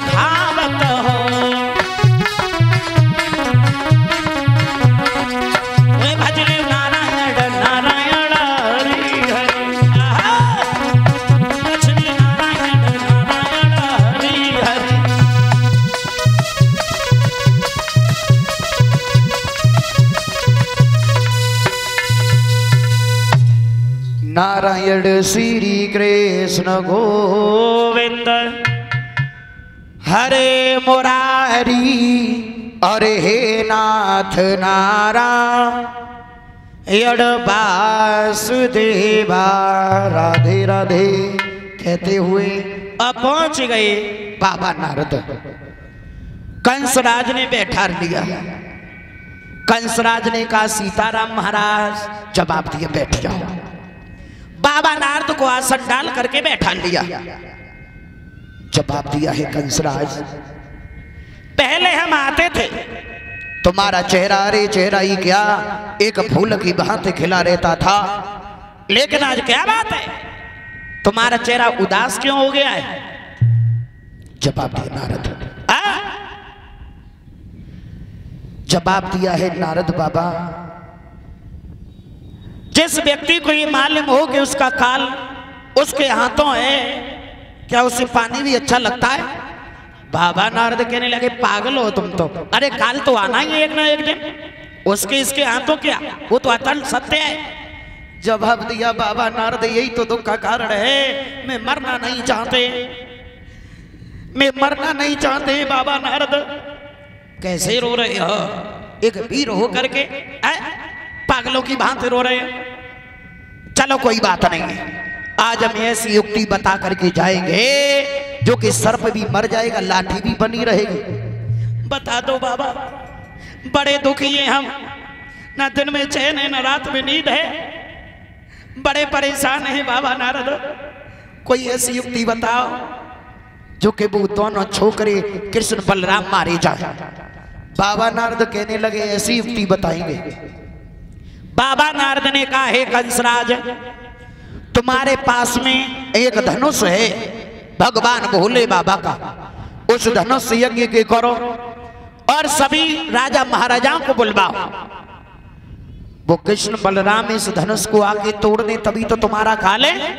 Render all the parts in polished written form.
खावत हो। भजले नारायण नारायण हरि हरि, भजले नारायण नारायण हरि हरि। नारायण श्री कृष्ण गोविंद हरे मुरारी, अरे हे नाथ नारायण वासुदेवा। राधे राधे कहते हुए अब पहुंच गए बाबा नारद। कंसराज ने बैठा लिया। कंसराज ने कहा सीताराम महाराज जवाब दिए बैठ जाओ। बाबा नारद को आसन डाल करके बैठा लिया। जवाब दिया है कंसराज, पहले हम आते थे तुम्हारा चेहरा रे चेहरा ही क्या एक फूल की भांति खिला रहता था, लेकिन आज क्या बात है, तुम्हारा चेहरा उदास क्यों हो गया है? जवाब दिया नारद। जवाब दिया है नारद बाबा, जिस व्यक्ति को ये मालूम हो कि उसका काल उसके हाथों है, क्या उसे पानी भी अच्छा लगता है? बाबा नारद कहने लगे पागल हो तुम तो, अरे काल तो आना ही है एक ना एक दिन, उसके इसके हाथों क्या, वो तो अटल सत्य है। जवाब दिया बाबा नारद यही तो दुख का कारण है, मैं मरना नहीं चाहते, मैं मरना नहीं चाहते बाबा नारद। कैसे रो रहे हो? एक वीर हो करके पागलों की भांति रो रहे हो? चलो कोई बात नहीं है, आज हम ऐसी युक्ति बता करके जाएंगे जो कि सर्प भी मर जाएगा लाठी भी बनी रहेगी। बता दो बाबा, बड़े दुखी हैं हम, ना दिन में चैन है ना रात में नींद है, बड़े परेशान हैं बाबा नारद। कोई ऐसी युक्ति बताओ जो कि वो दोनों छोकरे कृष्ण बलराम मारे जाए। बाबा नारद कहने लगे ऐसी युक्ति बताएंगे। बाबा नारद ने कहा हे कंसराज, तुम्हारे पास में एक धनुष है भगवान भोले बाबा का, उस धनुष यज्ञ के करो और सभी राजा महाराजाओं को बुलवाओ। वो कृष्ण बलराम इस धनुष को आके तोड़ दे तभी तो तुम्हारा काल है,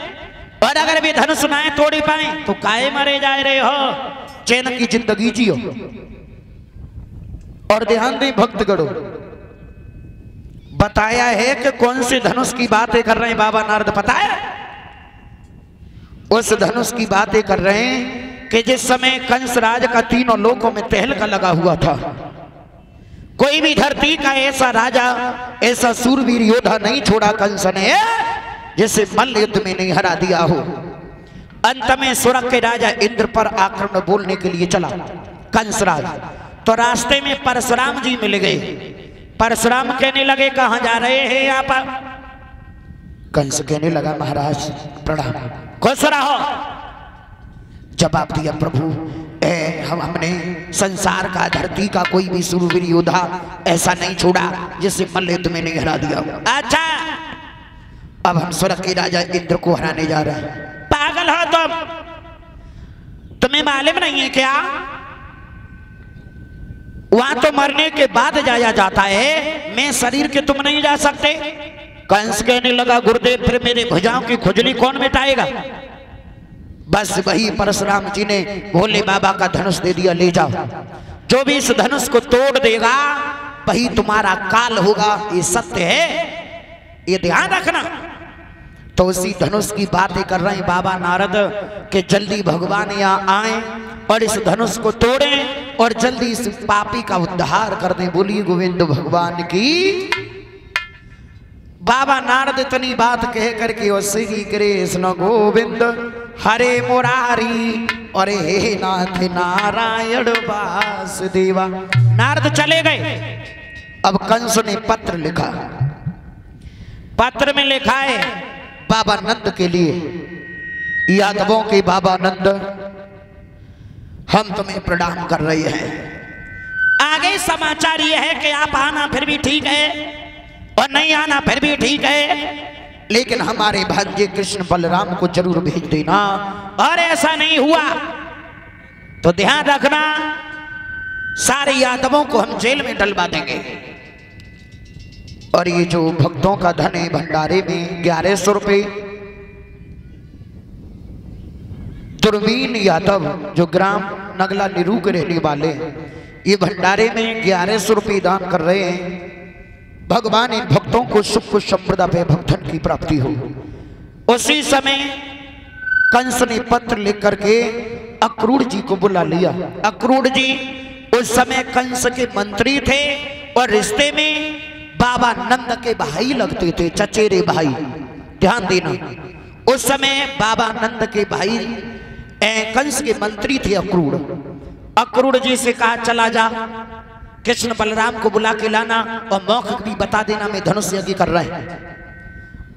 और अगर भी धनुष ना तोड़ पाए तो काहे मरे जा रहे हो? चैन की जिंदगी जियो और ध्यान दे भक्तगणों। बताया है कि कौन से धनुष की बातें कर रहे हैं बाबा नारद, पता है? उस धनुष की बातें कर रहे हैं कि जिस समय कंस राज का तीनों लोकों में तहलका लगा हुआ था, कोई भी धरती का ऐसा राजा ऐसा सूरवीर योद्धा नहीं छोड़ा कंस ने जिसे मल्ल युद्ध में नहीं हरा दिया हो। अंत में स्वर्ग के राजा इंद्र पर आक्रमण बोलने के लिए चला कंसराज, तो रास्ते में परशुराम जी मिल गए। परशुराम कहने लगे कहां जा रहे हैं आप? कंस कहने लगा महाराज प्रणाम, खुश रहो। जवाब दिया प्रभु हमने संसार का धरती का कोई भी सूरवीर योद्धा ऐसा नहीं छोड़ा जिसे मल्ल युद्ध में नहीं हरा दिया। अच्छा, अब हम स्वर्ग के राजा इंद्र को हराने जा रहे हैं। पागल हो तुम, तुम्हें मालूम नहीं है क्या? वहां तो मरने के बाद जाया जाता है, मैं शरीर के तुम नहीं जा सकते। कंस कहने लगा गुरुदेव फिर मेरे भुजाओं की खुजली कौन मिटाएगा? बस वही परशुराम जी ने भोले बाबा का धनुष दे दिया, ले जाओ, जो भी इस धनुष को तोड़ देगा वही तुम्हारा काल होगा, ये सत्य है, ये ध्यान रखना। तो उसी धनुष की बातें कर रहे हैं बाबा नारद कि जल्दी भगवान यहाँ आए और इस धनुष को तोड़ें और जल्दी इस पापी का उद्धार कर दें। बोलिए गोविंद भगवान की। बाबा नारद इतनी बात कह करके और श्री कृष्ण गोविंद हरे मुरारी और हे नाथ नारायण वासुदेवा। नारद चले गए। अब कंस ने पत्र लिखा, पत्र में लिखा है बाबा नंद के लिए, यादवों के बाबा नंद हम तुम्हें प्रणाम कर रहे हैं। आगे समाचार यह है कि आप आना फिर भी ठीक है और नहीं आना फिर भी ठीक है, लेकिन हमारे भाग्य कृष्ण बलराम को जरूर भेज देना। और ऐसा नहीं हुआ तो ध्यान रखना, सारे यादवों को हम जेल में डलवा देंगे। और ये जो भक्तों का धन है भंडारे में 1100 रुपये, दुर्वीन यादव जो ग्राम नगला निरू के रहने वाले ये भंडारे में 1100 रुपये दान कर रहे हैं। भगवान इन भक्तों को सुख को संप्रदा पे भक्तन की प्राप्ति हो। उसी समय कंस ने पत्र लिख करके अक्रूर जी को बुला लिया। अक्रूर जी उस समय कंस के मंत्री थे और रिश्ते में बाबा नंद के भाई लगते थे, चचेरे भाई। ध्यान देना, उस समय बाबा नंद के भाई कंस के मंत्री थे अक्रूर। अक्रूर जी से कहा चला जा, कृष्ण बलराम को बुला के लाना और मौखिक भी बता देना मैं धनुष यज्ञ कर रहे हैं।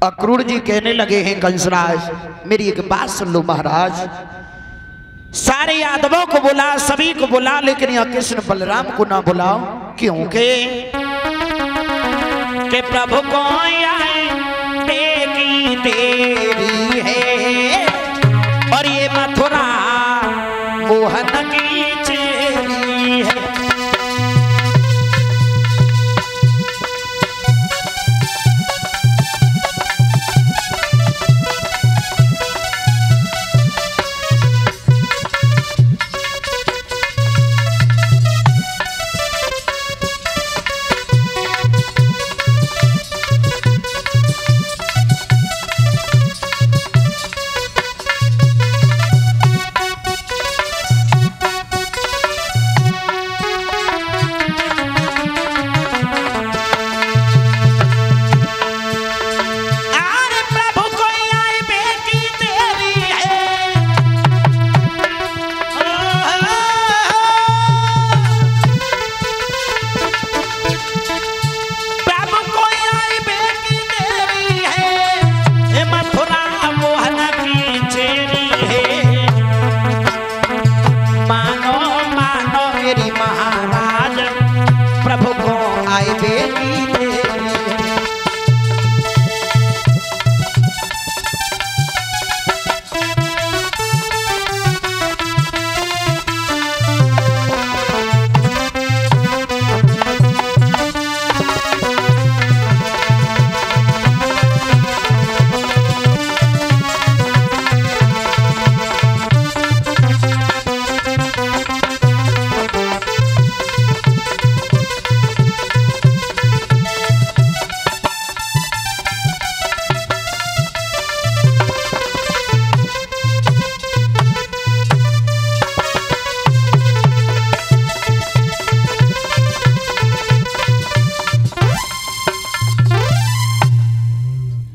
अक्रूर जी कहने लगे हैं कंसराज मेरी एक बात सुन लो महाराज, सारे यादवों को बुला, सभी को बुला, लेकिन यह कृष्ण बलराम को ना बुलाओ, क्योंकि कि प्रभु को आए की तेरी है और ये मथुरा मोहन की चेरी है।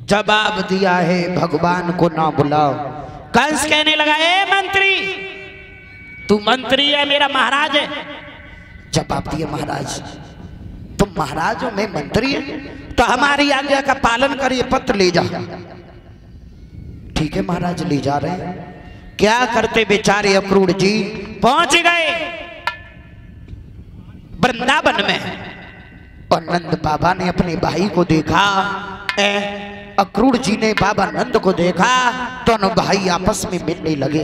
जवाब दिया है भगवान को ना बुलाओ। कंस कहने लगा ए मंत्री, तू मंत्री है मेरा महाराज है। जवाब दिया महाराज तुम महाराज हो मैं मंत्री है, तो हमारी आज्ञा का पालन करिए, पत्र ले जा। ठीक है महाराज ले जा रहे हैं। क्या करते बेचारे अक्रूर जी पहुंच गए वृंदावन में और नंद बाबा ने अपने भाई को देखा। अक्रूर जी ने बाबा नंद को देखा, दोनों भाई आपस में मिलने लगे।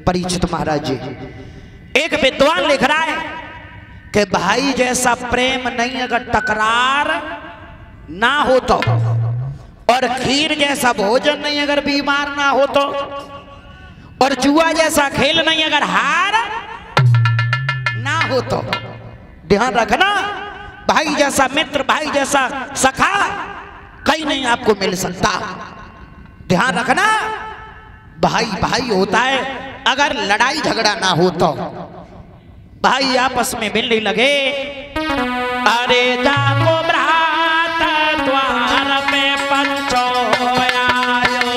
परीक्षित महाराज जी, एक विद्वान लिख रहा है कि भाई जैसा प्रेम नहीं अगर टकरार ना हो तो, और खीर जैसा भोजन नहीं अगर बीमार ना हो तो, और जुआ जैसा खेल नहीं अगर हार ना हो तो। ध्यान रखना, भाई जैसा मित्र, भाई जैसा सखा कहीं नहीं आपको मिल सकता। ध्यान रखना, भाई भाई होता है, अगर लड़ाई झगड़ा ना हो तो। भाई आपस में मिलने लगे। अरे जाको भ्रात द्वार पे पंचो आयो,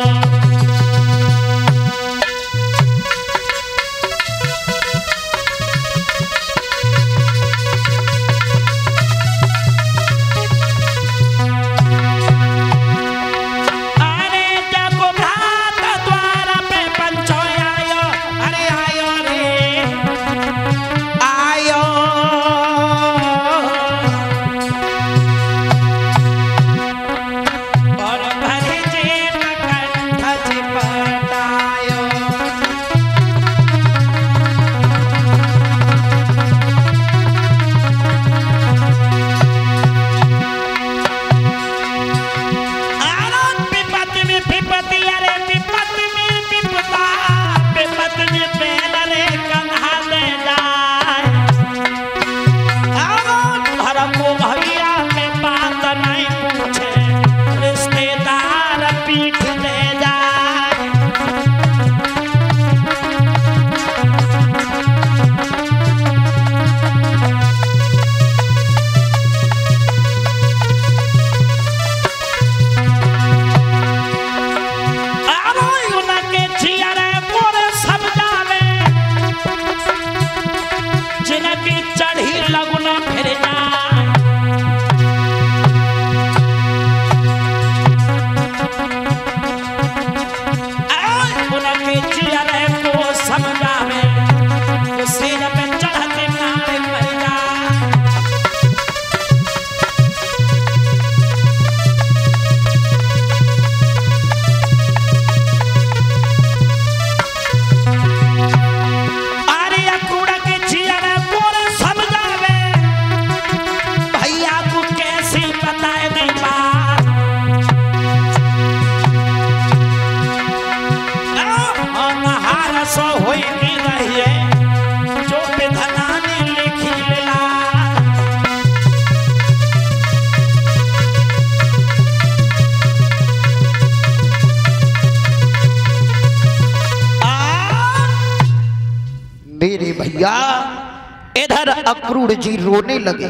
भैया इधर अक्रूर जी रोने लगे।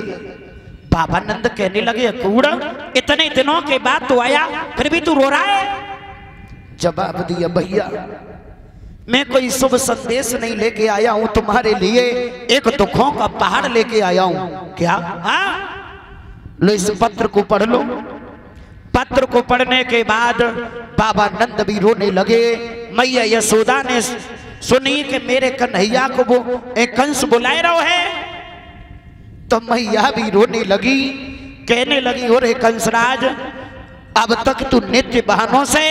बाबा नंद कहने लगे अक्रूर इतने दिनों के बाद तू आया फिर भी तू रो रहा है? जवाब दिया भैया मैं कोई शुभ संदेश नहीं लेके आया हूं तुम्हारे लिए, एक दुखों का पहाड़ लेके आया हूं। क्या? हाँ लो इस पत्र को पढ़ लो। पत्र को पढ़ने के बाद बाबा नंद भी रोने लगे। मैया यशोदा ने सुनी कि मेरे कन्हैया को वो एक कंस बुलाए रहो है, तो मैया भी रोने लगी, कहने लगी ओरे कंसराज अब तक तू नित्य बहानों से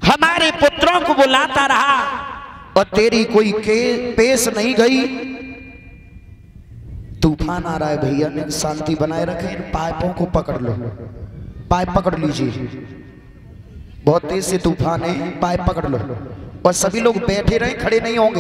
हमारे पुत्रों को बुलाता रहा और तेरी कोई पेश नहीं गई। तूफान आ रहा है भैया ने शांति बनाए रखे, पाइपों को पकड़ लो, पाइप पकड़ लीजिए, बहुत तेज से तूफान है, पाइप पकड़ लो और सभी लोग बैठे रहे खड़े नहीं होंगे।